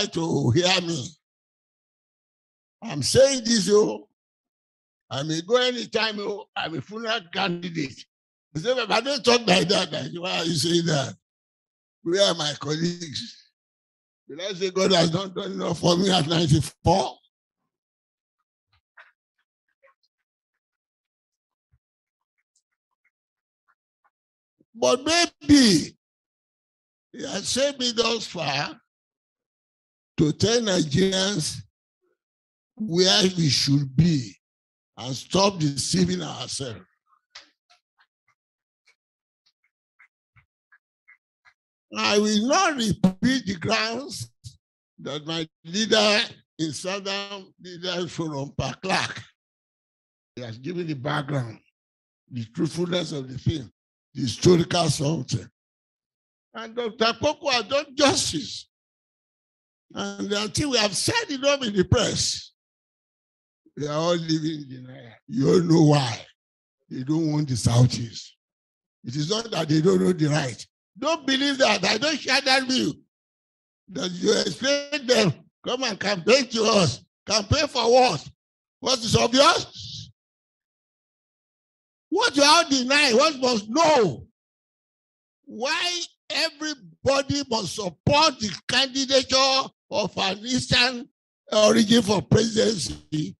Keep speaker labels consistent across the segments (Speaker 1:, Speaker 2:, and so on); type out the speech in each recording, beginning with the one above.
Speaker 1: try to hear me. I'm saying this, I may go anytime, I'm a funeral candidate. If I don't talk like that, why are you saying that? Where are my colleagues? Did I say God has not done enough for me at 94? But maybe he has saved me thus far to tell Nigerians where we should be and stop deceiving ourselves. I will not repeat the grounds that my leader in Southern Leaders Forum, Per Clark, he has given the background, the truthfulness of the thing, the historical something. And Dr. Koko has done justice. And until we have said enough in the press, they are all living in denial. You all know why. They don't want the Southeast. It is not that they don't know the right. Don't believe that. I don't share that view. That you expect them, come and campaign to us. Campaign for what? What is obvious? What you all deny, what must know? Why everybody must support the candidature of an Eastern origin for presidency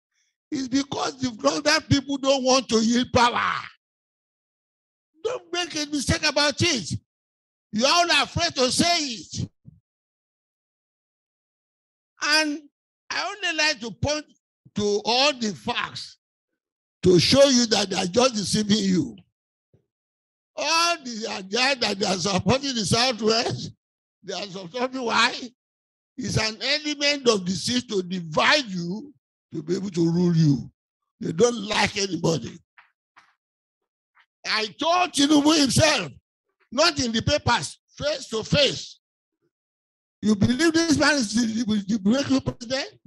Speaker 1: is because the northern people don't want to yield power. Don't make a mistake about it. You're all afraid to say it. And I only like to point to all the facts to show you that they are just deceiving you. All the ideas that they are supporting the Southwest, they are supporting why? It's an element of deceit to divide you, to be able to rule you. They don't like anybody. I told Tinubu himself, not in the papers, face to face. You believe this man is the breakthrough president?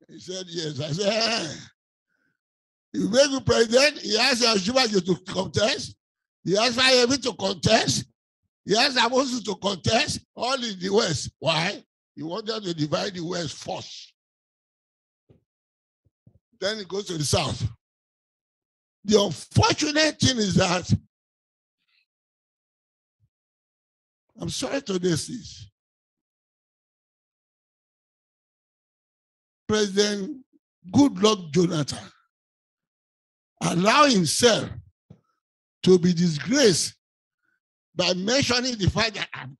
Speaker 1: He said, yes. I said, you make the president, he asked Adebanjo to contest, he asked Wike to contest, he asked Adebanjo to contest, all in the West. Why? He wanted to divide the West first. Then it goes to the South. The unfortunate thing is that, I'm sorry to this, President Goodluck Jonathan allow himself to be disgraced by mentioning the fact that I'm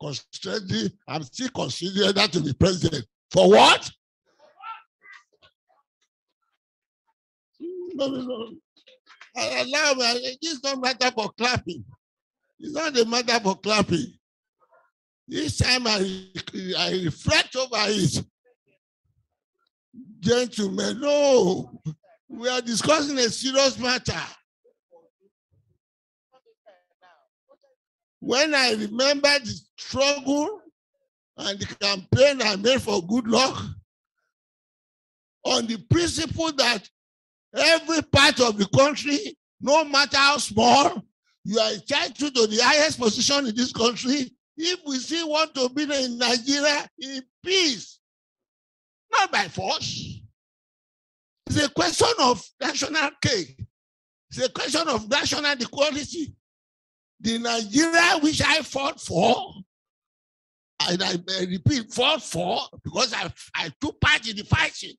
Speaker 1: still considering that to be president. For what? No. Allow me. This is not matter for clapping. It's not a matter for clapping. This time I reflect over it. Gentlemen, no. We are discussing a serious matter. When I remember the struggle and the campaign I made for Goodluck, on the principle that every part of the country, no matter how small, you are entitled to the highest position in this country if we still want to be in Nigeria in peace, not by force. It's a question of national cake. It's a question of national equality. The Nigeria which I fought for, and I repeat, fought for, because I took part in the fighting.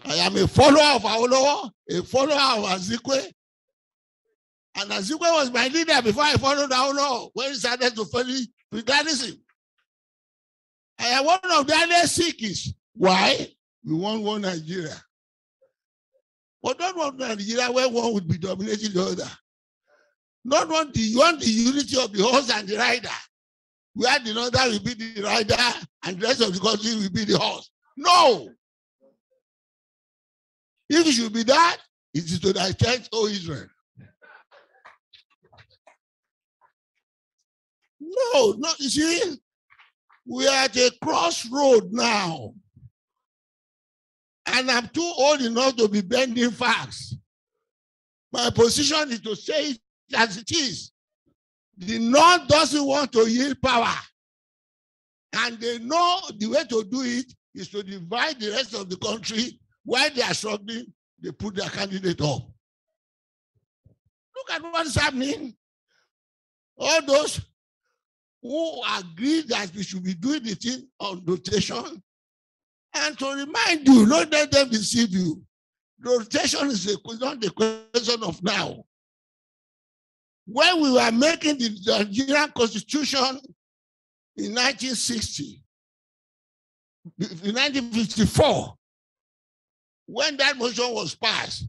Speaker 1: I am a follower of Awolowo, a follower of Azikwe. And Azikwe was my leader before I followed Awolowo, when he started to follow Brigadism. I am one of the earliest Sikhs. Why? We want one Nigeria. But don't want Nigeria where one would be dominating the other. Not want you want the unity of the horse and the rider, where the other will be the rider and the rest of the country will be the horse. No. If it should be that, it is to thy tent, O Israel. No, you see, we are at a crossroad now. And I'm too old enough to be bending facts. My position is to say it as it is. The North doesn't want to yield power. And they know the way to do it is to divide the rest of the country. While they are struggling, they put their candidate up. Look at what is happening. All those who agree that we should be doing the thing on rotation. And to remind you, not let them deceive you. Rotation is not the question of now. When we were making the Nigerian Constitution in 1960, in 1954, when that motion was passed,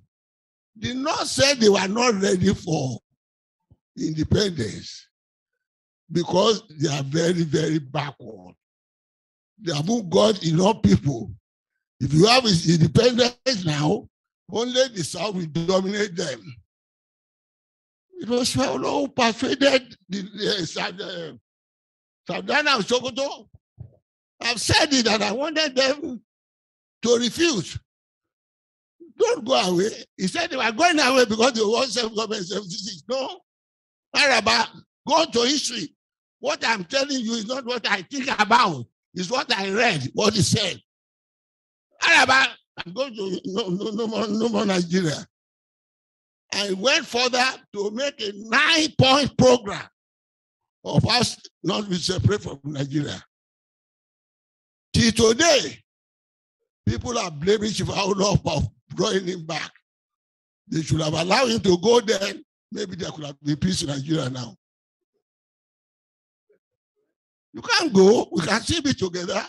Speaker 1: the North said they were not ready for independence because they are very, very backward. They haven't got enough people. If you have independence now, only the South will dominate them. It was who persuaded Sadana and Sokoto. I've said it and I wanted them to refuse. Don't go away. He said they were going away because they want self-government 76. No. Araba, go to history. What I'm telling you is not what I think about. It's what I read, what he said. Araba, I'm going to no more Nigeria. I went further to make a 9-point program of us not be separate from Nigeria. Till today, people are blaming Chief Awolowo for drawing him back. They should have allowed him to go there. Maybe there could have been peace in Nigeria now. You can't go. We can still be together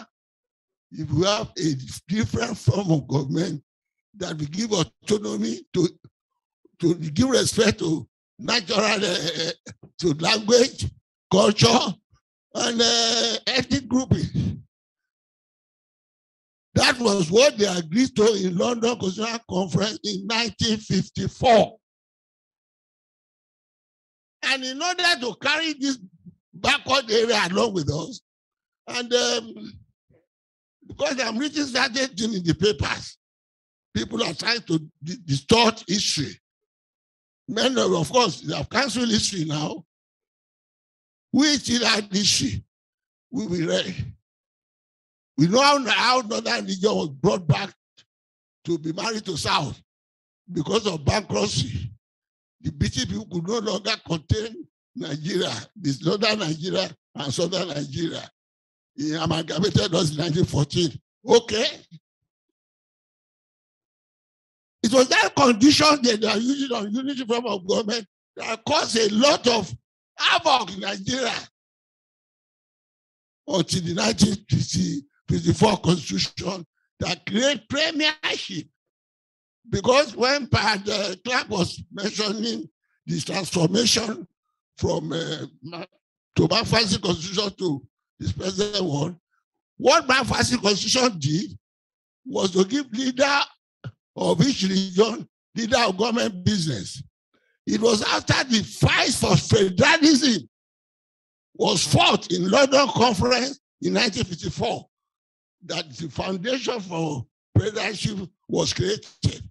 Speaker 1: if we have a different form of government that will give autonomy to give respect to natural, to language, culture, and ethnic grouping. That was what they agreed to in London Constitutional Conference in 1954. And in order to carry this backward area along with us, and because I'm reading certain things in the papers, people are trying to distort history. Many of course, they have cancelled history now. We still had history. We will read. We know how Northern region was brought back to be married to South because of bankruptcy. The British people could no longer contain Nigeria, this Northern Nigeria and Southern Nigeria. He amalgamated us in 1914. Okay. It was that condition that they are using on unity form of government that caused a lot of havoc in Nigeria until the 1954 Constitution that created premiership. Because when Clark was mentioning this transformation from to McPherson Constitution to this present one, what McPherson Constitution did was to give leader of each region, leader of government business. It was after the fight for federalism was fought in London Conference in 1954 that the foundation for premiership was created.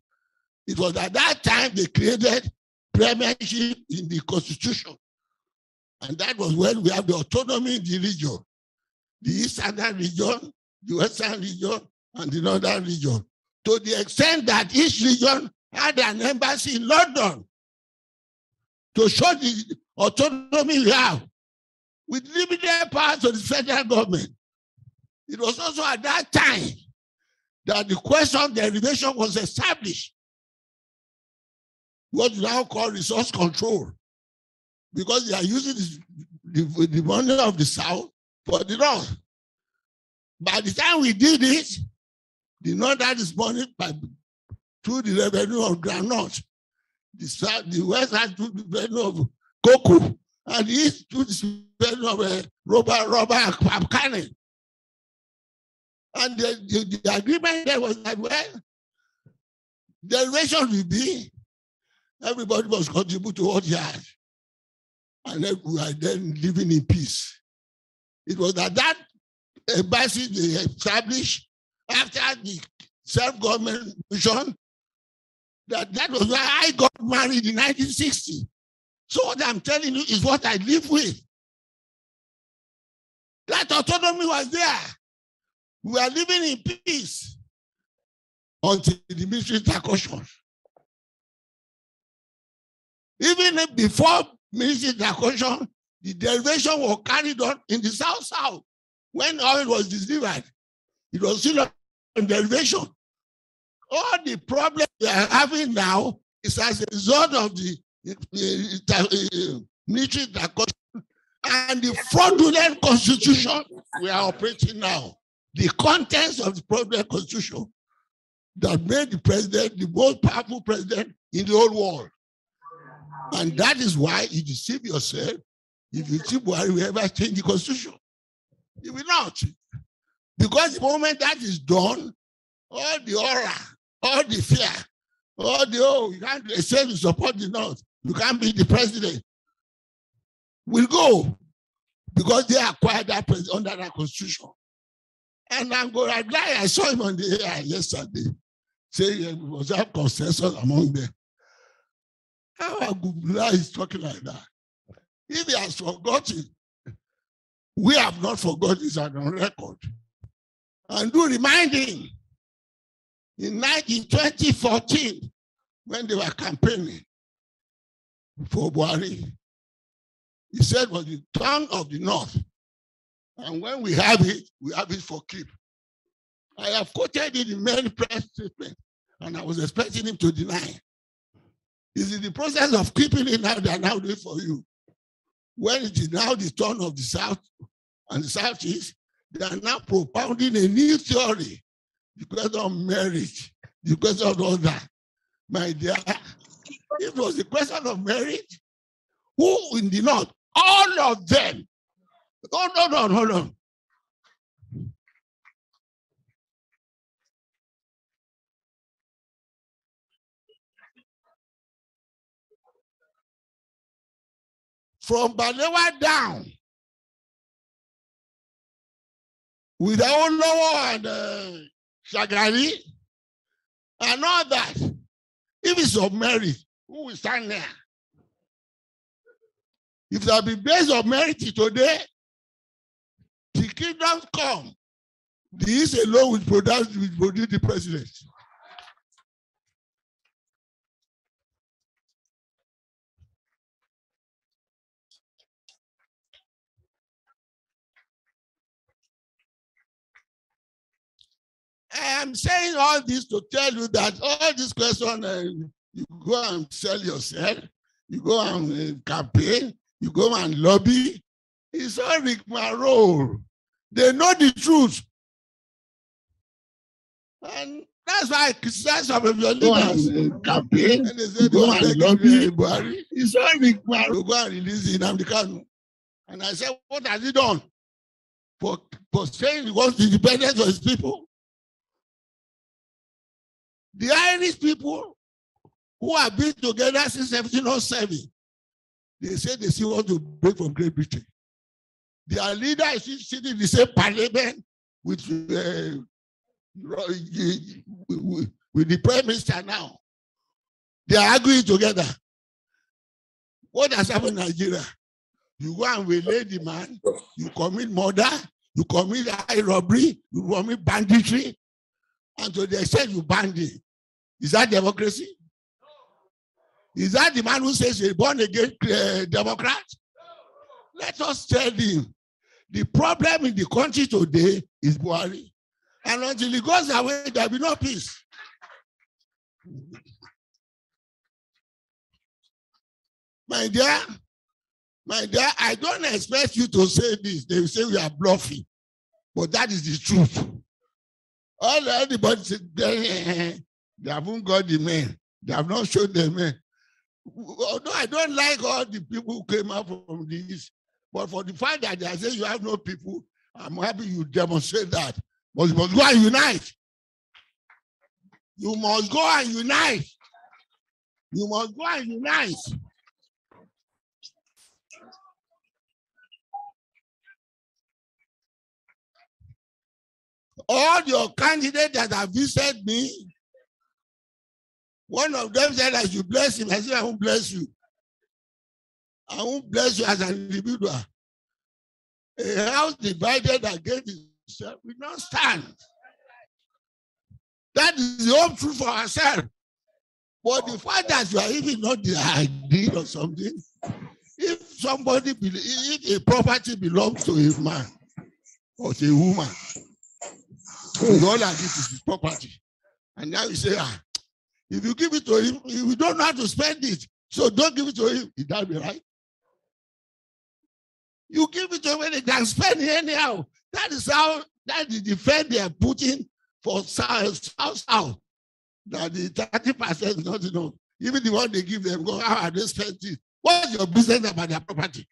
Speaker 1: It was at that time they created premiership in the Constitution. And that was when we have the autonomy in the region. The Eastern region, the Western region, and the Northern region. To the extent that each region had an embassy in London to show the autonomy we have with limited powers to the federal government. It was also at that time that the question of derivation was established. What we now call resource control. Because they are using the money of the South for the North. By the time we did it, the North had this money through the revenue of groundnut. The West had through the revenue of cocoa. And the East through the revenue of rubber and palm kernel. And the agreement there was that, well, derivation will be everybody must contribute to what he had. And then we are then living in peace. It was that embassy they established after the self-government mission, that was why I got married in 1960. So what I'm telling you is what I live with. That autonomy was there. We were living in peace until the military intercursion. Even before military intercursion, the derivation was carried on in the South. When oil was delivered, it was still on derivation. All the problems we are having now is as a result of the military intercursion and the fraudulent constitution we are operating now. The contents of the fraudulent constitution that made the president the most powerful president in the whole world. And that is why you deceive yourself if you think Buhari will ever change the constitution. He will not. Because the moment that is done, all the aura, all the fear, all the, you can't say you support the North, you can't be the president, will go. Because they acquired that president under that constitution. And I saw him on the air yesterday, saying we must have consensus among them. How Agubula is talking like that? If he has forgotten, we have not forgotten, it's on record. And do remind him, in 2014, when they were campaigning for Buhari, he said it was the turn of the North. And when we have it for keep. I have quoted it in many press statements, and I was expecting him to deny. Is in the process of keeping it now, they are now doing for you. When it is now the turn of the South and the Southeast, they are now propounding a new theory because of merit, because of all that. My dear, if it was a question of merit, who in the North? All of them. Hold on. From Balewa down, with Awolowo and Shagari, and all that, if it's of merit, who will stand there? If there be based on merit today, the kingdoms come. The East alone will produce the president. I am saying all this to tell you that all this question, you go and sell yourself, you go and campaign, you go and lobby. It's all rigmarole. They know the truth. And that's why I criticize some of your leaders. Campaign, and they say they want to lobby Buhari. It's all rigmarole. You go and release Nnamdi Kanu. And I said, what has he done for saying he wants independence for his people? The Irish people who have been together since 1707, they say they still want to break from Great Britain. Their leader is sitting in the same parliament with the Prime Minister now. They are arguing together. What has happened in Nigeria? You go and waylay the man, you commit murder, you commit high robbery, you commit banditry, and to the extent you ban him. Is that democracy? Is that the man who says he's born again Democrat? Let us tell him the problem in the country today is Buhari. And until he goes away, there will be no peace. My dear, I don't expect you to say this. They will say we are bluffing. But that is the truth. Everybody says, they haven't got the men. They have not shown the men. Although I don't like all the people who came out from this, but for the fact that they say you have no people, I'm happy you demonstrate that. But you must go and unite. You must go and unite. You must go and unite. All your candidates that have visited me, one of them said I should bless him. I said, I won't bless you. I won't bless you as an individual. A house divided against itself will not stand. That is the whole truth for ourselves. But the fact that you are even not the ideal or something, if a property belongs to a man or to a woman, it's all like this is his property. And now you say, if you give it to him, you don't know how to spend it. So don't give it to him. Is that right? You give it to him and they can spend it anyhow. That is the defense they are putting for South. That the 30% is not enough. Even the one they give them, go, how are they spending it? What's your business about their property?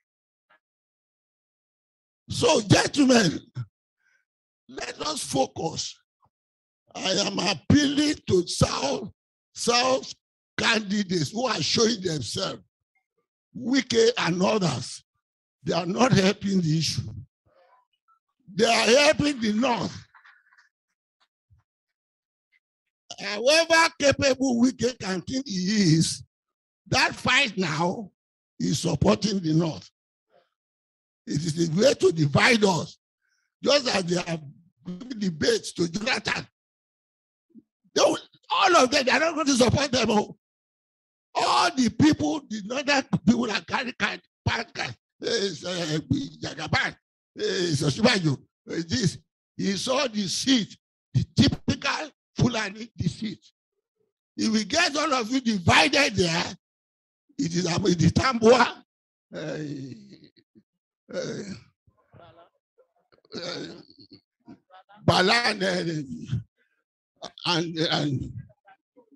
Speaker 1: So, gentlemen, let us focus. I am appealing to South candidates who are showing themselves, Wike and others. They are not helping the issue. They are helping the North. However capable Wike can think he is, that fight now is supporting the North. It is a way to divide us. Just as they have given debates to Jonathan. All of them, they are not going to support them. All the people, the northern people that carry podcast, Jagaban, this, he saw the seat, the typical Fulani deceit. If we get all of you divided there, it is the Tambua, Balan, and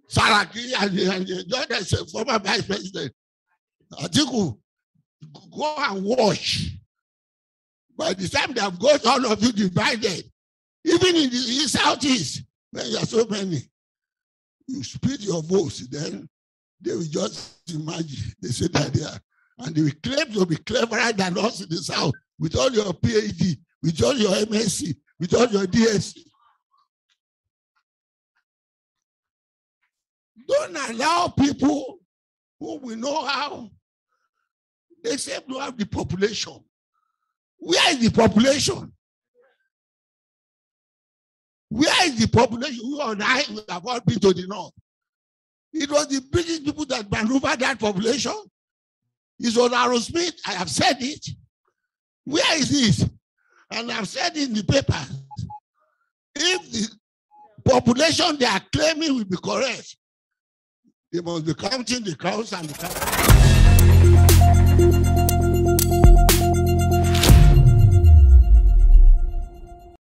Speaker 1: Saraki, and just as a former vice president, Atiku, go and watch. By the time they have got all of you divided, even in the Southeast, when you are so many, you split your votes, then they will just imagine. They say that they are, and they will claim to be cleverer than us in the South, with all your PhD, with all your MSc, with all your DSc. Don't allow people who will know how. They say to have the population. Where is the population? Where is the population? You and I have all been to the North. It was the British people that maneuvered that population. It was Aaron Smith. I have said it. Where is it? And I've said it in the paper. If the population they are claiming will be correct, they must be counting the cows and the cows.